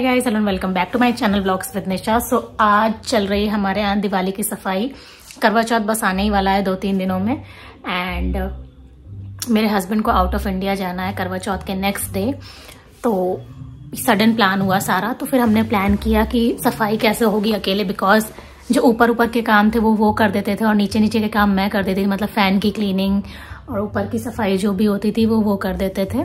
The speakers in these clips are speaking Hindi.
Hi guys, hello welcome back to my channel blogs with Nisha. So आज चल रही है हमारे यहाँ दिवाली की सफाई। करवा चौथ बस आने ही वाला है 2-3 दिनों में एंड मेरे हस्बैंड को आउट ऑफ इंडिया जाना है करवा चौथ के नेक्स्ट डे। तो सडन प्लान हुआ सारा, तो फिर हमने प्लान किया कि सफाई कैसे होगी अकेले, बिकॉज जो ऊपर कर के काम थे वो कर देते थे और नीचे के काम मैं कर देती थी, मतलब फैन की क्लीनिंग और ऊपर की सफाई जो भी होती थी वो कर देते थे।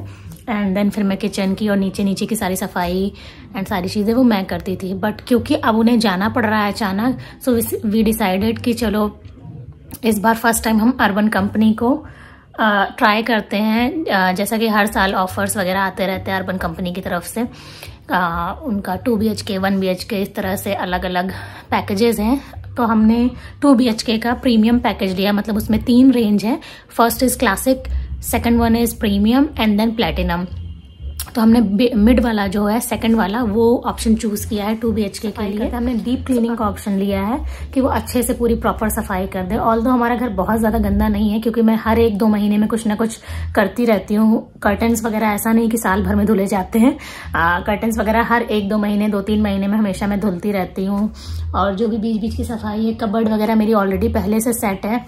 एंड देन फिर मैं किचन की और नीचे की सारी सफाई एंड सारी चीज़ें वो मैं करती थी। बट क्योंकि अब उन्हें जाना पड़ रहा है अचानक, सो वी डिसाइडेड कि चलो इस बार फर्स्ट टाइम हम अर्बन कंपनी को ट्राई करते हैं। जैसा कि हर साल ऑफर्स वगैरह आते रहते हैं अर्बन कंपनी की तरफ से। उनका 2 BHK 1 BHK इस तरह से अलग अलग पैकेजेस हैं। तो हमने 2 BHK का प्रीमियम पैकेज लिया, मतलब उसमें 3 रेंज है। First is classic, second one is premium and then platinum. तो हमने मिड वाला जो है सेकंड वाला वो ऑप्शन चूज किया है 2 BHK के लिए। हमने डीप क्लीनिंग का ऑप्शन लिया है कि वो अच्छे से पूरी प्रॉपर सफाई कर दे। ऑल्दो हमारा घर बहुत ज्यादा गंदा नहीं है, क्योंकि मैं हर 1-2 महीने में कुछ ना कुछ करती रहती हूँ। कर्टन्स वगैरह ऐसा नहीं कि साल भर में धुले जाते हैं। कर्टन्स वगैरह हर 1-2 महीने 2-3 महीने में हमेशा मैं धुलती रहती हूँ। और जो भी बीच बीच की सफाई है, कबर्ड वगैरह मेरी ऑलरेडी पहले से सेट है,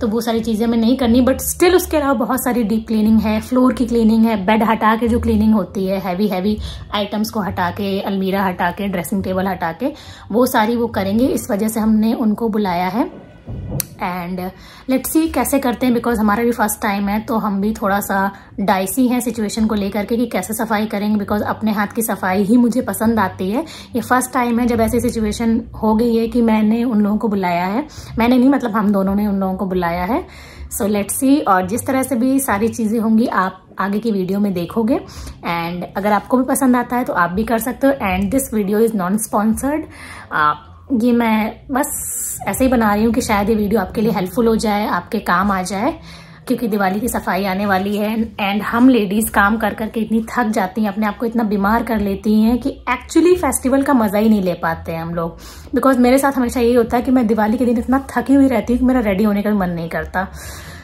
तो वो सारी चीज़ें मैं नहीं करनी। बट स्टिल उसके अलावा बहुत सारी डीप क्लीनिंग है, फ्लोर की क्लीनिंग है, बेड हटा के जो क्लीनिंग होती है, हैवी आइटम्स को हटा के, अलमीरा हटा के, ड्रेसिंग टेबल हटा के, वो सारी वो करेंगे। इस वजह से हमने उनको बुलाया है एंड लेट्स सी कैसे करते हैं, बिकॉज हमारा भी फर्स्ट टाइम है। तो हम भी थोड़ा सा डाइसी हैं सिचुएशन को लेकर के कि कैसे सफाई करेंगे, बिकॉज अपने हाथ की सफाई ही मुझे पसंद आती है। ये फर्स्ट टाइम है जब ऐसी सिचुएशन हो गई है कि मैंने उन लोगों को बुलाया है। मैंने नहीं, मतलब हम दोनों ने उन लोगों को बुलाया है। सो लेट्स सी, और जिस तरह से भी सारी चीज़ें होंगी आप आगे की वीडियो में देखोगे। एंड अगर आपको भी पसंद आता है तो आप भी कर सकते हो। And this video is non sponsored. ये मैं बस ऐसे ही बना रही हूँ कि शायद ये वीडियो आपके लिए हेल्पफुल हो जाए, आपके काम आ जाए, क्योंकि दिवाली की सफाई आने वाली है। एंड हम लेडीज काम कर करके इतनी थक जाती हैं, अपने आप को इतना बीमार कर लेती हैं कि एक्चुअली फेस्टिवल का मजा ही नहीं ले पाते हैं हम लोग। बिकॉज मेरे साथ हमेशा यही होता है कि मैं दिवाली के दिन इतना थकी हुई रहती हूँ कि मेरा रेडी होने का भी मन नहीं करता।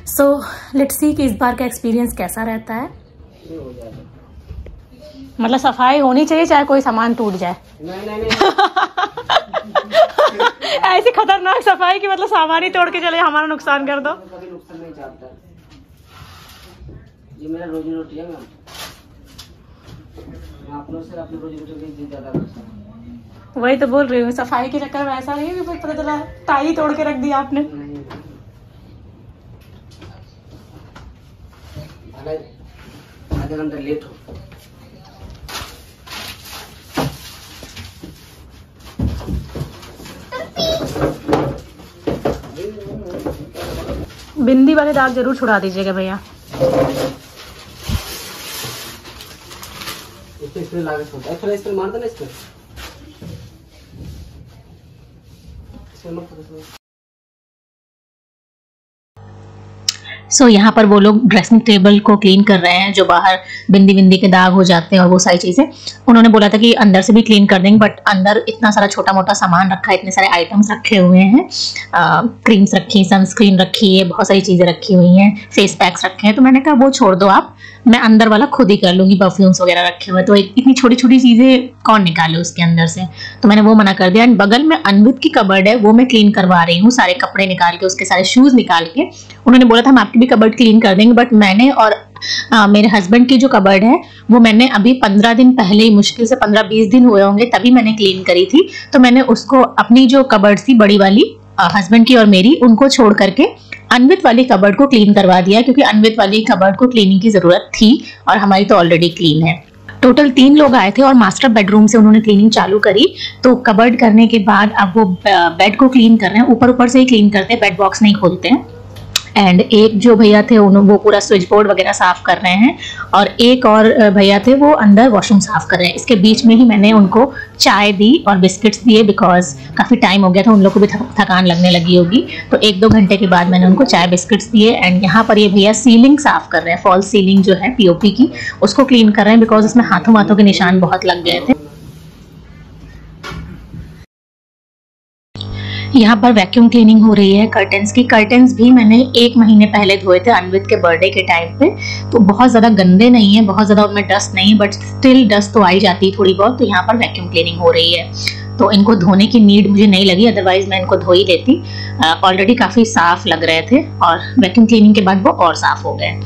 सो लेट्स सी कि इस बार का एक्सपीरियंस कैसा रहता है। मतलब सफाई होनी चाहिए चाहे कोई सामान टूट जाए। नहीं। ऐसी खतरनाक सफाई की मतलब सामान ही तोड़ के चले हमारा नुकसान कर दो। कभी नुकसान नहीं चाहता। ये मेरा रोजी रोटी है। मैं आप लोग से अपनी रोजी रोटी की ज्यादा करता हूं। वही तो बोल रही हूँ, सफाई के चक्कर में ऐसा नहीं है कि पता चला टाई तोड़ के रख दिया आपने। आधा घंटा लेट हो। बिंदी वाले दाग जरूर छुड़ा दीजिएगा भैया। इस पे मार देना। सो यहाँ पर वो लोग ड्रेसिंग टेबल को क्लीन कर रहे हैं, जो बाहर बिंदी के दाग हो जाते हैं और वो सारी चीज़ें। उन्होंने बोला था कि अंदर से भी क्लीन कर देंगे, बट अंदर इतना सारा छोटा मोटा सामान रखा है, इतने सारे आइटम्स रखे हुए हैं, क्रीम्स रखी, सनस्क्रीन रखी है, बहुत सारी चीज़ें रखी हुई हैं, फेस पैक्स रखे हैं। तो मैंने कहा वो छोड़ दो आप, मैं अंदर वाला खुद ही कर लूँगी, परफ्यूम्स वगैरह रखे हुए। तो इतनी छोटी छोटी चीज़ें कौन निकाले उसके अंदर से, तो मैंने वो मना कर दिया। एंड बगल में अनवित की कबर्ड है, वो मैं क्लीन करवा रही हूँ, सारे कपड़े निकाल के, उसके सारे शूज़ निकाल के। उन्होंने बोला था हम आपकी भी कबर्ड क्लीन कर देंगे, बट मैंने और मेरे हस्बैंड की जो कबर्ड है वो मैंने अभी 15 दिन पहले ही, मुश्किल से 15-20 दिन हुए होंगे तभी मैंने क्लीन करी थी। तो मैंने उसको अपनी जो कबर्ड थी बड़ी वाली, हस्बैंड की और मेरी, उनको छोड़ करके अनवित वाली कबर्ड को क्लीन करवा दिया, क्योंकि अनवित वाली कबर्ड को क्लीनिंग की जरूरत थी और हमारी तो ऑलरेडी क्लीन है। टोटल 3 लोग आए थे और मास्टर बेडरूम से उन्होंने क्लीनिंग चालू करी। तो कबर्ड करने के बाद अब वो बेड को क्लीन कर रहे हैं, ऊपर से ही क्लीन करते हैं, बेड बॉक्स नहीं खोलते हैं। एंड एक जो भैया थे वो पूरा स्विच बोर्ड वगैरह साफ कर रहे हैं, और एक और भैया थे वो अंदर वॉशरूम साफ कर रहे हैं। इसके बीच में ही मैंने उनको चाय दी और बिस्किट्स दिए, बिकॉज काफ़ी टाइम हो गया था, उन लोगों को भी थकान लगने लगी होगी। तो 1-2 घंटे के बाद मैंने उनको चाय बिस्किट्स दिए। एंड यहाँ पर ये भैया सीलिंग साफ कर रहे हैं, फॉल्स सीलिंग जो है POP की, उसको क्लीन कर रहे हैं, बिकॉज उसमें हाथों के निशान बहुत लग गए थे। यहाँ पर वैक्यूम क्लीनिंग हो रही है कर्टन्स की। कर्टन्स भी मैंने 1 महीने पहले धोए थे अन्वित के बर्थडे के टाइम पे, तो बहुत ज़्यादा गंदे नहीं है, बहुत ज़्यादा उनमें डस्ट नहीं है, बट स्टिल डस्ट तो आई जाती है थोड़ी बहुत। तो यहाँ पर वैक्यूम क्लीनिंग हो रही है, तो इनको धोने की नीड मुझे नहीं लगी, अदरवाइज मैं इनको धो ही लेती। ऑलरेडी काफ़ी साफ लग रहे थे और वैक्यूम क्लीनिंग के बाद वो और साफ हो गए।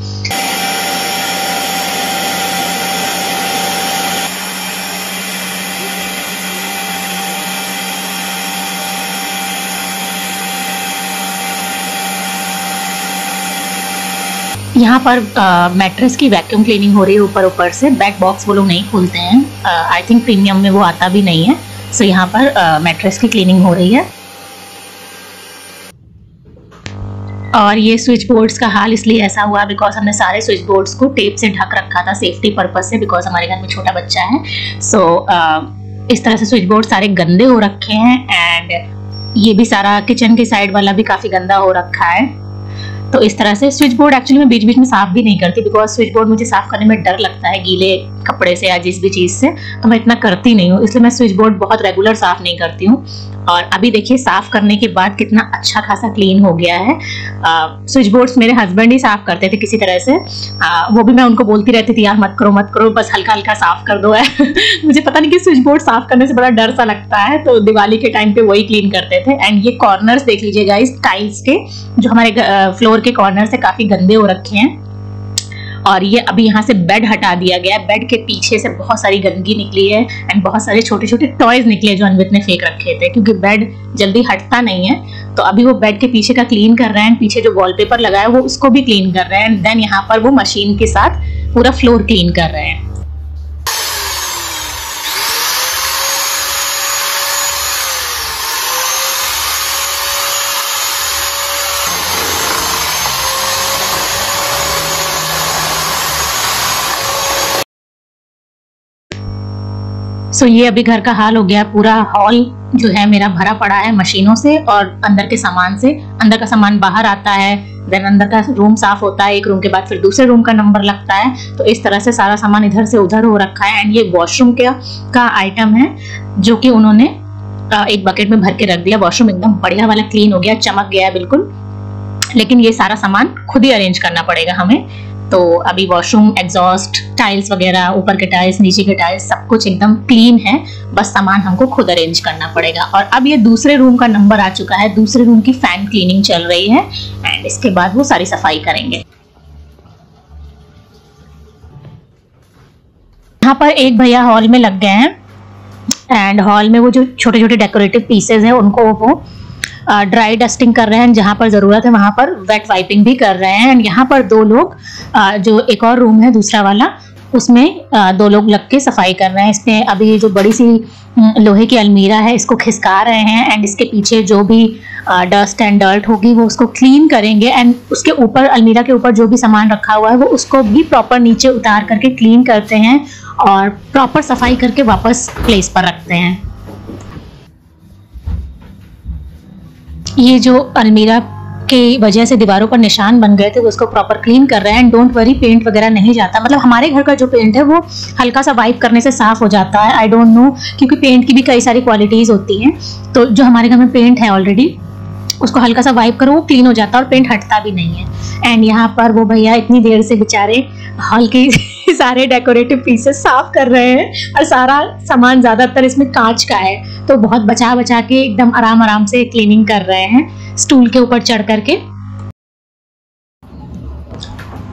यहाँ पर मैट्रेस की वैक्यूम क्लीनिंग हो रही है ऊपर से। बेड बॉक्स वो लोग नहीं खोलते हैं, आई थिंक प्रीमियम में वो आता भी नहीं है। सो यहाँ पर मैट्रेस की क्लीनिंग हो रही है। और ये स्विच बोर्ड्स का हाल इसलिए ऐसा हुआ बिकॉज हमने सारे स्विच बोर्ड्स को टेप से ढक रखा था सेफ्टी पर्पज से, बिकॉज हमारे घर में छोटा बच्चा है। सो इस तरह से स्विच बोर्ड सारे गंदे हो रखे हैं, एंड ये भी सारा किचन के साइड वाला भी काफी गंदा हो रखा है। तो इस तरह से स्विच बोर्ड एक्चुअली मैं बीच बीच में साफ भी नहीं करती, बिकॉज स्विच बोर्ड मुझे साफ करने में डर लगता है गीले कपड़े से या जिस भी चीज से, तो मैं इतना करती नहीं हूँ, इसलिए मैं स्विच बोर्ड बहुत रेगुलर साफ नहीं करती हूँ। और अभी देखिए साफ करने के बाद कितना अच्छा खासा क्लीन हो गया है। स्विच बोर्ड्स मेरे हस्बैंड ही साफ करते थे किसी तरह से, वो भी मैं उनको बोलती रहती थी यार मत करो बस हल्का हल्का साफ कर दो है। मुझे पता नहीं कि स्विच बोर्ड साफ करने से बड़ा डर सा लगता है, तो दिवाली के टाइम पे वही क्लीन करते थे। एंड ये कॉर्नर्स देख लीजिएगा इस टाइल्स के, जो हमारे फ्लोर के कॉर्नर से काफी गंदे हो रखे हैं। और ये अभी यहाँ से बेड हटा दिया गया है, बेड के पीछे से बहुत सारी गंदगी निकली है एंड बहुत सारे छोटे छोटे टॉयज निकले जो अन्वित ने फेंक रखे थे, क्योंकि बेड जल्दी हटता नहीं है। तो अभी वो बेड के पीछे का क्लीन कर रहे हैं, पीछे जो वॉलपेपर लगा है वो उसको भी क्लीन कर रहे हैं, एंड देन यहाँ पर वो मशीन के साथ पूरा फ्लोर क्लीन कर रहे हैं। सो ये अभी घर का हाल हो गया। पूरा हॉल जो है मेरा भरा पड़ा है मशीनों से और अंदर के सामान से। अंदर का सामान बाहर आता है, देन अंदर का रूम साफ होता है, एक रूम के बाद फिर दूसरे रूम का नंबर लगता है। तो इस तरह से सारा सामान इधर से उधर हो रखा है। एंड ये वॉशरूम का आइटम है जो कि उन्होंने एक बकेट में भर के रख दिया। वॉशरूम एकदम बढ़िया वाला क्लीन हो गया, चमक गया बिल्कुल। लेकिन ये सारा सामान खुद ही अरेंज करना पड़ेगा हमें। तो अभी वॉशरूम, एग्जॉस्ट, टाइल्स वगैरह, ऊपर के टाइल्स, नीचे के टाइल्स, सब कुछ एकदम क्लीन है, बस सामान हमको खुद अरेंज करना पड़ेगा। और अब ये दूसरे रूम का नंबर आ चुका है, दूसरे रूम की फैन क्लीनिंग चल रही है एंड इसके बाद वो सारी सफाई करेंगे। यहाँ पर एक भैया हॉल में लग गए हैं एंड हॉल में वो जो छोटे छोटे डेकोरेटिव पीसेज हैं उनको वो ड्राई डस्टिंग कर रहे हैं, जहां पर जरूरत है वहां पर वेट वाइपिंग भी कर रहे हैं। एंड यहाँ पर 2 लोग, जो एक और रूम है दूसरा वाला, उसमें 2 लोग लग के सफाई कर रहे हैं। इसमें अभी जो बड़ी सी लोहे की अलमीरा है इसको खिसका रहे हैं एंड इसके पीछे जो भी डस्ट एंड डर्ट होगी वो उसको क्लीन करेंगे। एंड उसके ऊपर, अलमीरा के ऊपर जो भी सामान रखा हुआ है वो उसको भी प्रॉपर नीचे उतार करके क्लीन करते हैं और प्रॉपर सफाई करके वापस प्लेस पर रखते हैं। ये जो अलमीरा की वजह से दीवारों पर निशान बन गए थे वो उसको प्रॉपर क्लीन कर रहे हैं। एंड डोंट वरी, पेंट वगैरह नहीं जाता, मतलब हमारे घर का जो पेंट है वो हल्का सा वाइप करने से साफ हो जाता है। आई डोंट नो, क्योंकि पेंट की भी कई सारी क्वालिटीज होती हैं। तो जो हमारे घर में पेंट है ऑलरेडी, उसको हल्का सा वाइप करो वो क्लीन हो जाता है और पेंट हटता भी नहीं है। एंड यहाँ पर वो भैया इतनी देर से बेचारे हॉल के सारे डेकोरेटिव पीसेस साफ कर रहे हैं और सारा सामान ज्यादातर इसमें कांच का है, तो बहुत बचा बचा के एकदम आराम आराम से क्लीनिंग कर रहे हैं स्टूल के ऊपर चढ़ करके।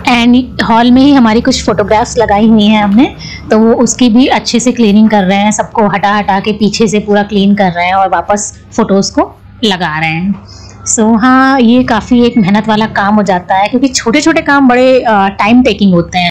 एंड हॉल में ही हमारी कुछ फोटोग्राफ्स लगाई हुई हैं हमने, तो वो उसकी भी अच्छे से क्लीनिंग कर रहे हैं, सबको हटा हटा के पीछे से पूरा क्लीन कर रहे हैं और वापस फोटोज को लगा रहे हैं। सो हाँ, ये काफ़ी एक मेहनत वाला काम हो जाता है, क्योंकि छोटे छोटे काम बड़े टाइम टेकिंग होते हैं।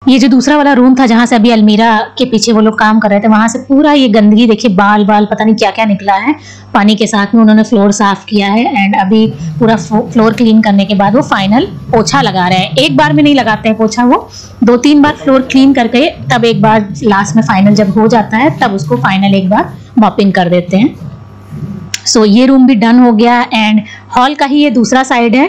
ये जो दूसरा वाला रूम था जहाँ से अभी अलमीरा के पीछे वो लोग काम कर रहे थे, वहां से पूरा ये गंदगी देखिए, बाल पता नहीं क्या क्या निकला है। पानी के साथ में उन्होंने फ्लोर साफ किया है एंड अभी पूरा फ्लोर क्लीन करने के बाद वो फाइनल पोछा लगा रहे हैं। एक बार में नहीं लगाते हैं पोछा, वो 2-3 बार फ्लोर क्लीन करके तब एक बार लास्ट में फाइनल जब हो जाता है तब उसको फाइनल एक बार मॉपिंग कर देते हैं। सो ये रूम भी डन हो गया। एंड हॉल का ही ये दूसरा साइड है,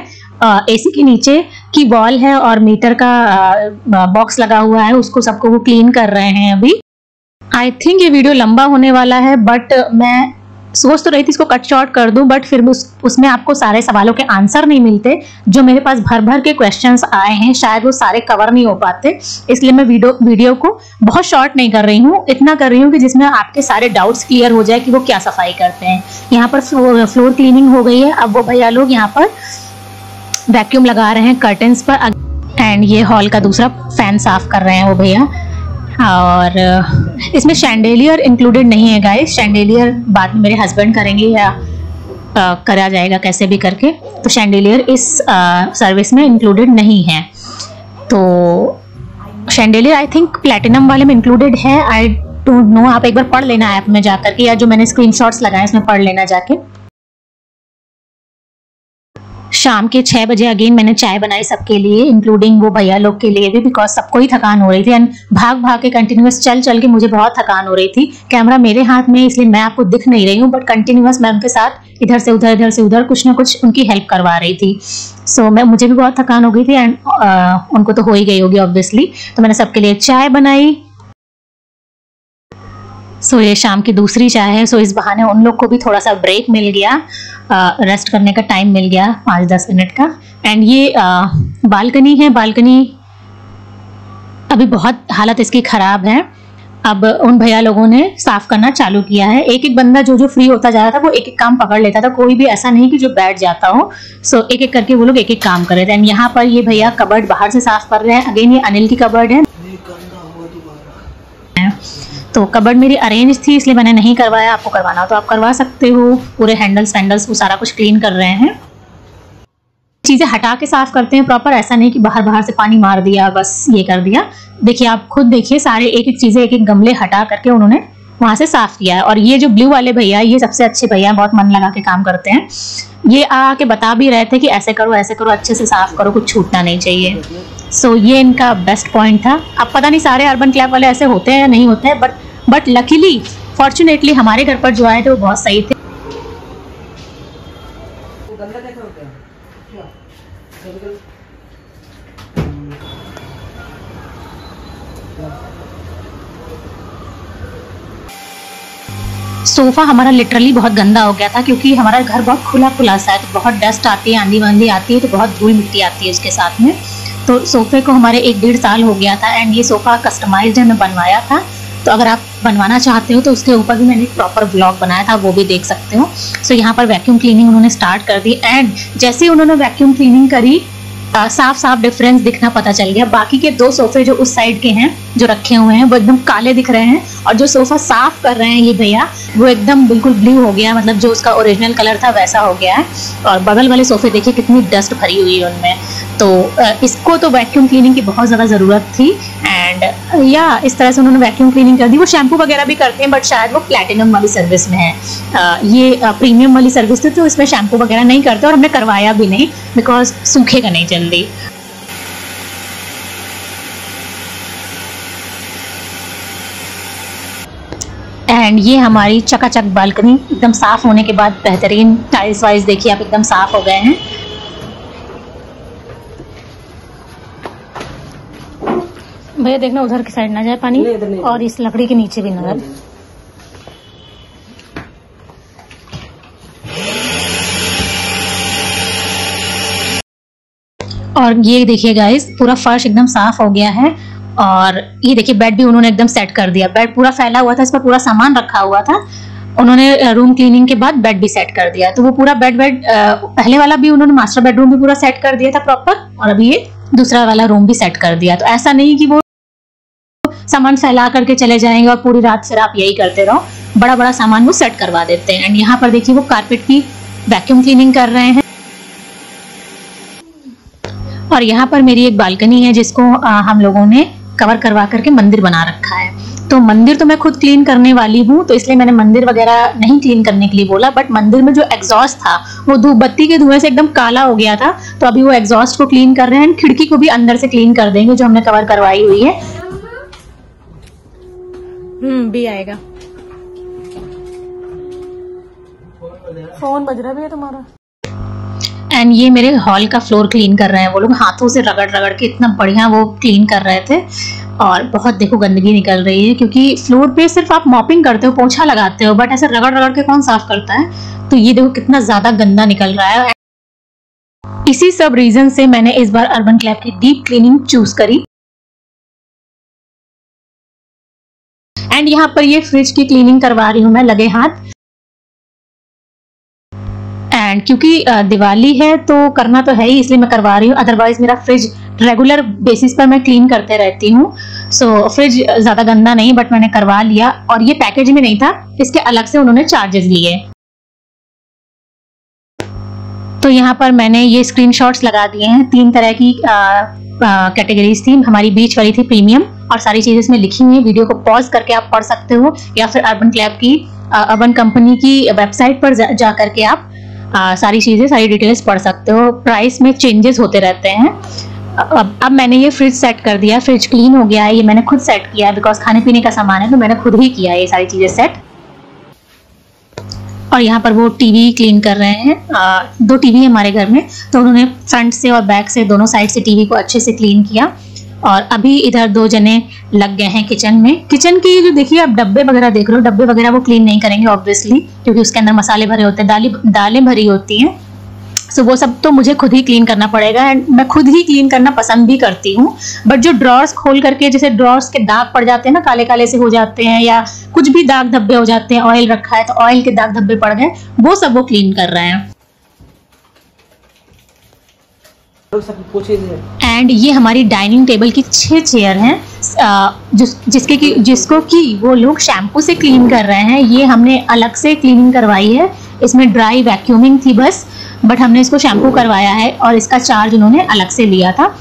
एसी के नीचे की वॉल है और मीटर का बॉक्स लगा हुआ है, उसको सबको वो क्लीन कर रहे हैं अभी। आई थिंक ये वीडियो लंबा होने वाला है, बट मैं सोच तो रही थी इसको कट शॉर्ट कर दूं, बट फिर उसमें आपको सारे सवालों के आंसर नहीं मिलते। जो मेरे पास भर भर के क्वेश्चंस आए हैं शायद वो सारे कवर नहीं हो पाते, इसलिए मैं वीडियो को बहुत शॉर्ट नहीं कर रही हूँ, इतना कर रही हूँ कि जिसमें आपके सारे डाउट्स क्लियर हो जाए कि वो क्या सफाई करते हैं। यहाँ पर फ्लोर क्लीनिंग हो गई है। अब वो भैया लोग यहाँ पर वैक्यूम लगा रहे हैं कर्टन्स पर, एंड ये हॉल का दूसरा फैन साफ कर रहे हैं वो भैया। और इसमें शैंडेलियर इंक्लूडेड नहीं है गाइस, शैंडेलियर बाद में मेरे हस्बैंड करेंगे या करा जाएगा कैसे भी करके, तो शैंडेलियर इस सर्विस में इंक्लूडेड नहीं है। तो शैंडेलियर आई थिंक प्लैटिनम वाले में इंक्लूडेड है, आई डोंट नो, आप एक बार पढ़ लेना ऐप में जाकर के, या जो मैंने स्क्रीनशॉट्स लगाए उसमें पढ़ लेना जाके। शाम के 6 बजे अगेन मैंने चाय बनाई सबके लिए, इंक्लूडिंग वो भैया लोग के लिए भी, बिकॉज सबको ही थकान हो रही थी एंड भाग भाग के कंटिन्यूअस चल के मुझे बहुत थकान हो रही थी। कैमरा मेरे हाथ में इसलिए मैं आपको दिख नहीं रही हूँ, बट कंटिन्यूअस मैं उनके साथ इधर से उधर कुछ ना कुछ उनकी हेल्प करवा रही थी। सो मुझे भी बहुत थकान हो गई थी एंड उनको तो हो ही गई होगी ऑब्वियसली। तो मैंने सबके लिए चाय बनाई। सो ये शाम की दूसरी चाय है। सो इस बहाने उन लोग को भी थोड़ा सा ब्रेक मिल गया, रेस्ट करने का टाइम मिल गया 5-10 मिनट का। एंड ये बालकनी है, बालकनी अभी बहुत हालत इसकी खराब है। अब उन भैया लोगों ने साफ करना चालू किया है। एक एक बंदा जो फ्री होता जा रहा था वो एक एक काम पकड़ लेता था, कोई भी ऐसा नहीं कि जो बैठ जाता हो। सो एक एक करके वो लोग एक एक काम कर रहे थे। एंड यहाँ पर ये भैया कबर्ड बाहर से साफ कर रहे हैं। अगेन ये अनिल की कबर्ड है, तो कबर्ड मेरी अरेंज थी इसलिए मैंने नहीं करवाया। आपको करवाना हो तो आप करवा सकते हो। पूरे हैंडल्स वैंडल्स वो सारा कुछ क्लीन कर रहे हैं। चीजें हटा के साफ करते हैं प्रॉपर, ऐसा नहीं कि बाहर से पानी मार दिया बस ये कर दिया। देखिए आप खुद देखिए, सारे एक एक चीजें एक एक गमले हटा करके उन्होंने वहां से साफ किया है। और ये जो ब्लू वाले भैया, ये सबसे अच्छे भैया, बहुत मन लगा के काम करते हैं। ये आके बता भी रहे थे कि ऐसे करो अच्छे से साफ करो, कुछ छूटना नहीं चाहिए। सो ये इनका बेस्ट पॉइंट था। अब पता नहीं सारे अर्बन क्लैब वाले ऐसे होते हैं या नहीं होते हैं, बट लकीली फॉर्चुनेटली हमारे घर पर जो आए थे वो बहुत सही थे। सोफा हमारा लिटरली बहुत गंदा हो गया था, क्योंकि हमारा घर बहुत खुला सा है, तो बहुत डस्ट आती है, आंधी वांधी आती है, तो बहुत धूल मिट्टी आती है उसके साथ में। तो सोफे को हमारे 1-1.5 साल हो गया था। एंड ये सोफा कस्टमाइज्ड है, मैं बनवाया था। तो अगर आप बनवाना चाहते हो तो उसके ऊपर भी मैंने एक प्रॉपर व्लॉग बनाया था, वो भी देख सकते हो। सो यहाँ पर वैक्यूम क्लीनिंग उन्होंने स्टार्ट कर दी। एंड जैसे ही उन्होंने वैक्यूम क्लीनिंग करी, साफ डिफरेंस दिखना पता चल गया। बाकी के 2 सोफे जो उस साइड के हैं जो रखे हुए हैं वो एकदम काले दिख रहे हैं, और जो सोफा साफ कर रहे हैं ये भैया वो एकदम बिल्कुल ब्लू हो गया, मतलब जो उसका ओरिजिनल कलर था वैसा हो गया है। और बगल वाले सोफे देखिए कितनी डस्ट भरी हुई है उनमें। तो इसको तो वैक्यूम क्लीनिंग की बहुत ज़्यादा ज़रूरत थी। एंड या इस तरह से उन्होंने वैक्यूम क्लीनिंग कर दी। वो शैम्पू वगैरह भी करते हैं, बट शायद वो प्लैटिनम वाली सर्विस में है। ये प्रीमियम वाली सर्विस थी, तो इसमें शैम्पू वगैरह नहीं करते, और हमने करवाया भी नहीं बिकॉज सूखेगा नहीं जल्दी। एंड ये हमारी चकाचक बालकनी एकदम साफ होने के बाद बेहतरीन टाइल्स वाइज देखिए आप एकदम साफ हो गए हैं। भैया देखना उधर की साइड ना जाए पानी, और इस लकड़ी के नीचे भी ना जाए। और ये देखिए गाइस पूरा फर्श एकदम साफ हो गया है। और ये देखिए बेड भी उन्होंने एकदम सेट कर दिया। बेड पूरा फैला हुआ था, इस पर पूरा सामान रखा हुआ था, उन्होंने रूम क्लीनिंग के बाद बेड भी सेट कर दिया। तो वो पूरा बेड पहले वाला भी उन्होंने मास्टर बेडरूम भी पूरा सेट कर दिया था प्रॉपर, और अभी ये दूसरा वाला रूम भी सेट कर दिया। तो ऐसा नहीं कि वो सामान फैला करके चले जाएंगे और पूरी रात फिर आप यही करते रहो, बड़ा बड़ा सामान वो सेट करवा देते हैं। एंड यहाँ पर देखिए वो कारपेट की वैक्यूम क्लीनिंग कर रहे हैं। और यहाँ पर मेरी एक बालकनी है जिसको हम लोगों ने कवर करवा करके मंदिर बना रखा है। तो मंदिर तो मैं खुद क्लीन करने वाली हूँ, तो इसलिए मैंने मंदिर वगैरह नहीं क्लीन करने के लिए बोला, बट मंदिर में जो एग्जॉस्ट था वो धूप बत्ती के धुएं से एकदम काला हो गया था, तो अभी वो एग्जॉस्ट को क्लीन कर रहे हैं। खिड़की को भी अंदर से क्लीन कर देंगे जो हमने कवर करवाई हुई है। भी आएगा। फोन बज रहा भी है तुम्हारा। एंड ये मेरे हॉल का फ्लोर क्लीन कर रहे हैं वो लोग, हाथों से रगड़ रगड़ के इतना बढ़िया वो क्लीन कर रहे थे। और बहुत देखो गंदगी निकल रही है, क्योंकि फ्लोर पे सिर्फ आप मॉपिंग करते हो, पोछा लगाते हो, बट ऐसे रगड़ रगड़ के कौन साफ करता है। तो ये देखो कितना ज्यादा गंदा निकल रहा है। इसी सब रीजन से मैंने इस बार अर्बन क्लैब की डीप क्लीनिंग चूज करी। एंड यहाँ पर ये फ्रिज की क्लीनिंग करवा रही हूँ मैं लगे हाथ। एंड क्योंकि दिवाली है तो करना तो है ही, इसलिए मैं करवा रही हूँ। अदरवाइज मेरा फ्रिज रेगुलर बेसिस पर मैं क्लीन करते रहती हूँ। सो फ्रिज ज्यादा गंदा नहीं, बट मैंने करवा लिया। और ये पैकेज में नहीं था, इसके अलग से उन्होंने चार्जेस लिए। तो यहाँ पर मैंने ये स्क्रीनशॉट्स लगा दिए हैं। 3 तरह की कैटेगरीज थी। हमारी बीच वाली थी प्रीमियम, और सारी चीजें इसमें लिखी हुई है। वीडियो को पॉज करके आप पढ़ सकते हो, या फिर अर्बन क्लैब की अर्बन कंपनी की वेबसाइट पर जा करके आप सारी चीजें, सारी डिटेल्स पढ़ सकते हो। प्राइस में चेंजेस होते रहते हैं। अब मैंने ये फ्रिज सेट कर दिया, फ्रिज क्लीन हो गया है। ये मैंने खुद सेट किया है, बिकॉज खाने पीने का सामान है तो मैंने खुद ही किया है ये सारी चीजें सेट। और यहाँ पर वो टीवी क्लीन कर रहे हैं। 2 टीवी है हमारे घर में, तो उन्होंने फ्रंट से और बैक से दोनों साइड से टीवी को अच्छे से क्लीन किया। और अभी इधर 2 जने लग गए हैं किचन में। किचन की जो देखिए आप डब्बे वगैरह देख रहे हो, डब्बे वगैरह वो क्लीन नहीं करेंगे ऑब्वियसली, क्योंकि उसके अंदर मसाले भरे होते हैं, दालें भरी होती हैं। सो वो सब तो मुझे खुद ही क्लीन करना पड़ेगा। एंड मैं खुद ही क्लीन करना पसंद भी करती हूँ। बट जो ड्रॉर्स खोल करके, जैसे ड्रॉर्स के दाग पड़ जाते हैं ना, काले काले से हो जाते हैं, या कुछ भी दाग धब्बे हो जाते हैं, ऑयल रखा है तो ऑयल के दाग धब्बे पड़ गए, वो सब वो क्लीन कर रहे हैं। एंड ये हमारी डाइनिंग टेबल की 6 चेयर हैं, जिसको कि वो लोग शैम्पू से क्लीन कर रहे हैं। ये हमने अलग से क्लीनिंग करवाई है। इसमें ड्राई वैक्यूमिंग थी बस, बट हमने इसको शैम्पू करवाया है, और इसका चार्ज उन्होंने अलग से लिया था।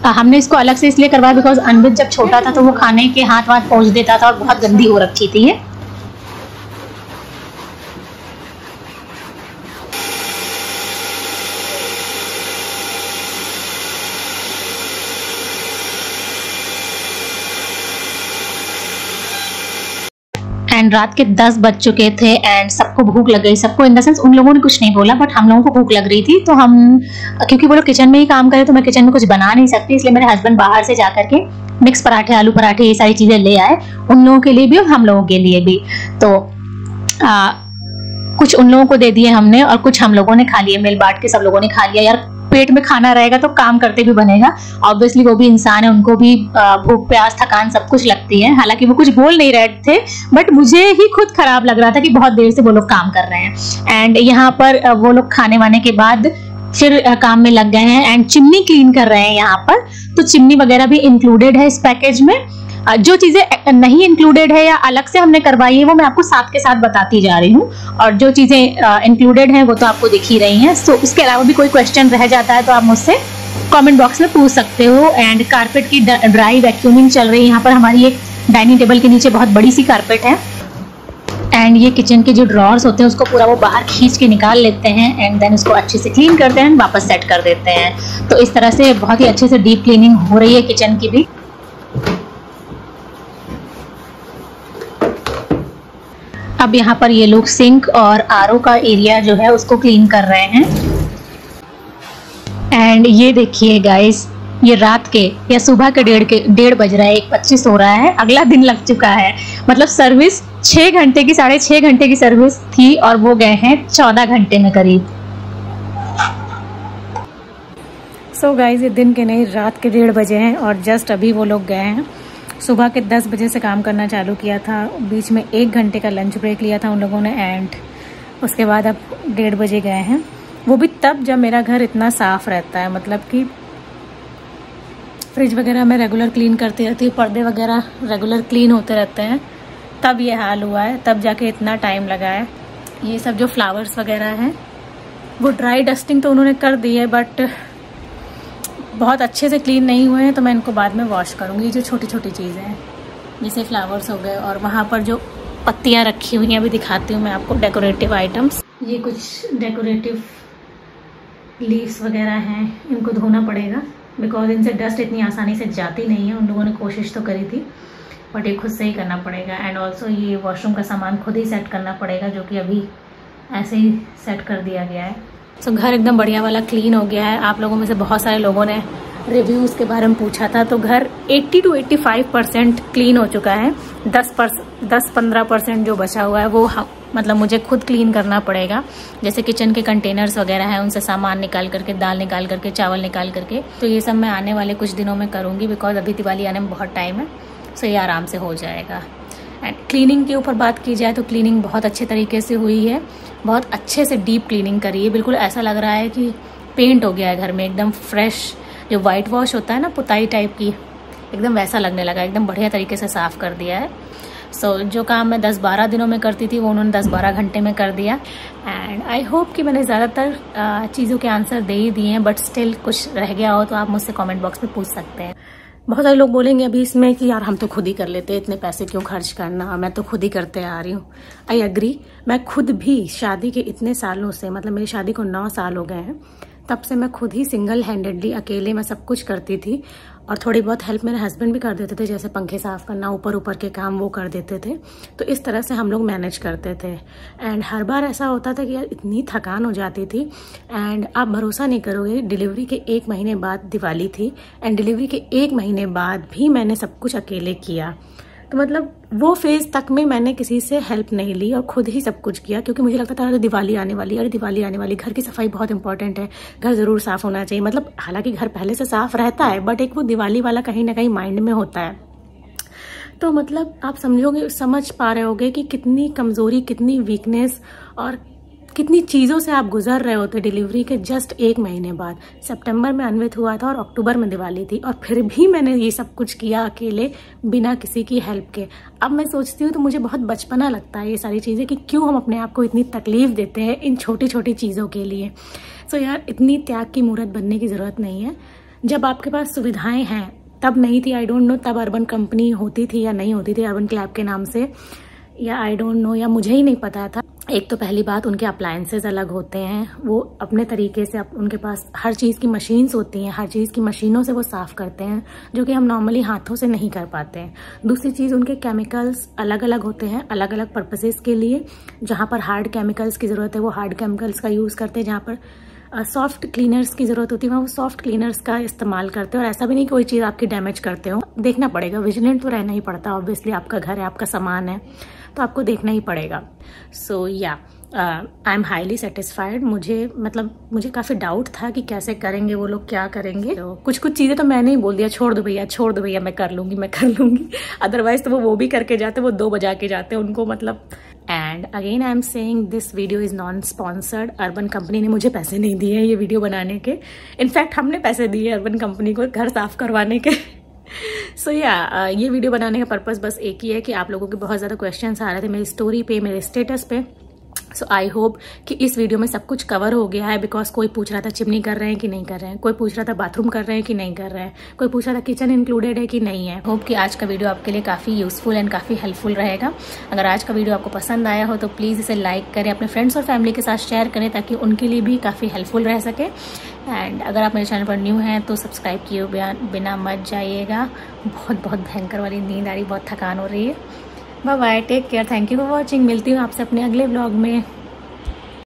हमने इसको अलग से इसलिए करवाया बिकॉज अनवित जब छोटा था तो वो खाने के हाथ पहुंच देता था, और बहुत गंदी हो रखी थी ये। एंड रात के 10 बज चुके थे एंड सबको भूख लग गई। सबको इन द सेंस उन लोगों ने कुछ नहीं बोला, बट हम लोगों को भूख लग रही थी। तो हम, क्योंकि वो लोग किचन में ही काम करे तो मैं किचन में कुछ बना नहीं सकती, इसलिए मेरे हस्बैंड बाहर से जाकर के मिक्स पराठे, आलू पराठे, ये सारी चीजें ले आए, उन लोगों के लिए भी और हम लोगों के लिए भी। तो कुछ उन लोगों को दे दिए हमने, और कुछ हम लोगों ने खा लिए, मिल बांट के सब लोगों ने खा लिया। यार पेट में खाना रहेगा तो काम करते भी बनेगा। ऑब्वियसली वो भी इंसान है, उनको भी भूख प्यास थकान सब कुछ लगती है। हालांकि वो कुछ बोल नहीं रहे थे, बट मुझे ही खुद खराब लग रहा था कि बहुत देर से वो लोग काम कर रहे हैं। एंड यहाँ पर वो लोग खाने वाने के बाद फिर काम में लग गए हैं एंड चिमनी क्लीन कर रहे हैं यहाँ पर। तो चिमनी वगैरह भी इंक्लूडेड है इस पैकेज में। जो चीजें नहीं इंक्लूडेड है या अलग से हमने करवाई है वो मैं आपको साथ के साथ बताती जा रही हूँ, और जो चीजें इंक्लूडेड हैं वो तो आपको दिख ही रही हैं। सो इसके अलावा भी कोई क्वेश्चन रह जाता है तो आप मुझसे कमेंट बॉक्स में पूछ सकते हो। एंड कारपेट की ड्राई वैक्यूमिंग चल रही है। यहाँ पर हमारी एक डाइनिंग टेबल के नीचे बहुत बड़ी सी कारपेट है, एंड ये किचन के जो ड्रॉर्स होते हैं उसको पूरा वो बाहर खींच के निकाल लेते हैं, एंड देन उसको अच्छे से क्लीन करते हैं, वापस सेट कर देते हैं। तो इस तरह से बहुत ही अच्छे से डीप क्लीनिंग हो रही है किचन की भी। अब यहाँ पर ये लोग सिंक और आरओ का एरिया जो है उसको क्लीन कर रहे हैं। एंड ये देखिए गाइस, ये रात के या सुबह के 1:30 बज रहा है, 1:25 हो रहा है, अगला दिन लग चुका है। मतलब सर्विस 6 घंटे की, 6.5 घंटे की सर्विस थी और वो गए हैं 14 घंटे में करीब। सो गाइस, ये दिन के नहीं रात के 1:30 बजे हैं और जस्ट अभी वो लोग गए हैं। सुबह के 10 बजे से काम करना चालू किया था, बीच में 1 घंटे का लंच ब्रेक लिया था उन लोगों ने, एंड उसके बाद अब 1:30 बजे गए हैं। वो भी तब जब मेरा घर इतना साफ रहता है, मतलब कि फ्रिज वगैरह मैं रेगुलर क्लीन करती रहती हूँ, पर्दे वगैरह रेगुलर क्लीन होते रहते हैं, तब ये हाल हुआ है, तब जाके इतना टाइम लगा है। ये सब जो फ्लावर्स वगैरह हैं वो ड्राई डस्टिंग तो उन्होंने कर दी है, बट बहुत अच्छे से क्लीन नहीं हुए हैं, तो मैं इनको बाद में वॉश करूँगी। जो छोटी छोटी चीज़ें हैं जैसे फ्लावर्स हो गए, और वहाँ पर जो पत्तियाँ रखी हुई हैं अभी दिखाती हूँ मैं आपको, डेकोरेटिव आइटम्स। ये कुछ डेकोरेटिव लीव्स वगैरह हैं, इनको धोना पड़ेगा बिकॉज इनसे डस्ट इतनी आसानी से जाती नहीं है। उन लोगों ने कोशिश तो करी थी, बट ये खुद से ही करना पड़ेगा। एंड ऑल्सो ये वॉशरूम का सामान खुद ही सेट करना पड़ेगा, जो कि अभी ऐसे ही सेट कर दिया गया है। सो घर एकदम बढ़िया वाला क्लीन हो गया है। आप लोगों में से बहुत सारे लोगों ने रिव्यूज़ के बारे में पूछा था, तो घर 80 to 85% क्लीन हो चुका है। 10-15% जो बचा हुआ है वो मतलब मुझे खुद क्लीन करना पड़ेगा। जैसे किचन के कंटेनर्स वगैरह हैं, उनसे सामान निकाल करके, दाल निकाल करके, चावल निकाल करके, तो ये सब मैं आने वाले कुछ दिनों में करूँगी, बिकॉज अभी दिवाली आने में बहुत टाइम है, सो ये आराम से हो जाएगा। एंड क्लीनिंग के ऊपर बात की जाए तो क्लीनिंग बहुत अच्छे तरीके से हुई है, बहुत अच्छे से डीप क्लीनिंग करी है। बिल्कुल ऐसा लग रहा है कि पेंट हो गया है घर में, एकदम फ्रेश, जो वाइट वॉश होता है ना, पुताई टाइप की, एकदम वैसा लगने लगा। एकदम बढ़िया तरीके से साफ़ कर दिया है। सो जो काम मैं 10-12 दिनों में करती थी वो उन्होंने 10-12 घंटे में कर दिया। एंड आई होप कि मैंने ज़्यादातर चीज़ों के आंसर दे ही दिए हैं, बट स्टिल कुछ रह गया हो तो आप मुझसे कमेंट बॉक्स में पूछ सकते हैं। बहुत सारे लोग बोलेंगे अभी इसमें कि यार हम तो खुद ही कर लेते, इतने पैसे क्यों खर्च करना, मैं तो खुद ही करते आ रही हूँ। आई एग्री, मैं खुद भी शादी के इतने सालों से, मतलब मेरी शादी को 9 साल हो गए हैं, तब से मैं खुद ही सिंगल हैंडेडली अकेले मैं सब कुछ करती थी। और थोड़ी बहुत हेल्प मेरे हस्बैंड भी कर देते थे, जैसे पंखे साफ़ करना, ऊपर के काम वो कर देते थे। तो इस तरह से हम लोग मैनेज करते थे। एंड हर बार ऐसा होता था कि यार इतनी थकान हो जाती थी। एंड आप भरोसा नहीं करोगे, डिलीवरी के 1 महीने बाद दिवाली थी, एंड डिलीवरी के 1 महीने बाद भी मैंने सब कुछ अकेले किया। तो मतलब वो फेज़ तक में मैंने किसी से हेल्प नहीं ली और खुद ही सब कुछ किया, क्योंकि मुझे लगता था अरे दिवाली आने वाली, अरे दिवाली आने वाली, घर की सफाई बहुत इंपॉर्टेंट है, घर ज़रूर साफ़ होना चाहिए। मतलब हालांकि घर पहले से साफ़ रहता है, बट एक वो दिवाली वाला कहीं ना कहीं माइंड में होता है। तो मतलब आप समझ पा रहे होगे कि कितनी कमज़ोरी, कितनी वीकनेस और कितनी चीज़ों से आप गुजर रहे होते डिलीवरी के जस्ट 1 महीने बाद। सितंबर में अन्वित हुआ था और अक्टूबर में दिवाली थी, और फिर भी मैंने ये सब कुछ किया अकेले, बिना किसी की हेल्प के। अब मैं सोचती हूँ तो मुझे बहुत बचपना लगता है ये सारी चीज़ें, कि क्यों हम अपने आप को इतनी तकलीफ देते हैं इन छोटी छोटी चीज़ों के लिए। सो यार इतनी त्याग की मूर्त बनने की ज़रूरत नहीं है। जब आपके पास सुविधाएँ हैं, तब नहीं थी, आई डोंट नो तब अर्बन कंपनी होती थी या नहीं होती थी, अर्बन क्लैब के नाम से, या आई डोंट नो, या मुझे ही नहीं पता था। एक तो पहली बात, उनके अप्लायंसेस अलग होते हैं, वो अपने तरीके से, उनके पास हर चीज़ की मशीन्स होती हैं, हर चीज़ की मशीनों से वो साफ़ करते हैं, जो कि हम नॉर्मली हाथों से नहीं कर पाते हैं। दूसरी चीज़, उनके केमिकल्स अलग अलग होते हैं, अलग अलग पर्पसेस के लिए। जहाँ पर हार्ड केमिकल्स की ज़रूरत है वो हार्ड केमिकल्स का यूज़ करते हैं, जहाँ पर सॉफ्ट क्लीनर्स की ज़रूरत होती है वहाँ वो सॉफ्ट क्लीनर्स का इस्तेमाल करते हैं। और ऐसा भी नहीं कोई चीज़ आपकी डैमेज करते हो, देखना पड़ेगा, विजिलेंट तो रहना ही पड़ता, ऑब्वियसली आपका घर है, आपका सामान है, तो आपको देखना ही पड़ेगा। सो या आई एम हाईली सेटिस्फाइड। मुझे काफ़ी डाउट था कि कैसे करेंगे वो लोग, क्या करेंगे। तो कुछ चीज़ें तो मैंने ही बोल दिया, छोड़ दो भैया, मैं कर लूँगी। अदरवाइज तो वो भी करके जाते, वो 2 बजा के जाते उनको, मतलब। And again I am saying this video is non sponsored. Urban company ने मुझे पैसे नहीं दिए हैं ये वीडियो बनाने के। इनफैक्ट हमने पैसे दिए अर्बन कंपनी को घर साफ़ करवाने के। सो ये वीडियो बनाने का पर्पस बस एक ही है कि आप लोगों के बहुत ज़्यादा क्वेश्चंस आ रहे थे मेरी स्टोरी पे, मेरे स्टेटस पे। सो आई होप कि इस वीडियो में सब कुछ कवर हो गया है। बिकॉज कोई पूछ रहा था चिमनी कर रहे हैं कि नहीं कर रहे हैं, कोई पूछ रहा था बाथरूम कर रहे हैं कि नहीं कर रहे हैं, कोई पूछ रहा था किचन इंक्लूडेड है कि नहीं है। होप कि आज का वीडियो आपके लिए काफ़ी यूजफुल एंड काफ़ी हेल्पफुल रहेगा। अगर आज का वीडियो आपको पसंद आया हो तो प्लीज़ इसे लाइक करें, अपने फ्रेंड्स और फैमिली के साथ शेयर करें, ताकि उनके लिए भी काफ़ी हेल्पफुल रह सके। एंड अगर आप मेरे चैनल पर न्यू हैं तो सब्सक्राइब किए बिना मत जाइएगा। बहुत भयंकर वाली नींद आ रही, बहुत थकान हो रही है। Bye bye, take care, thank you for watching. मिलती हूँ आपसे अपने अगले व्लॉग में।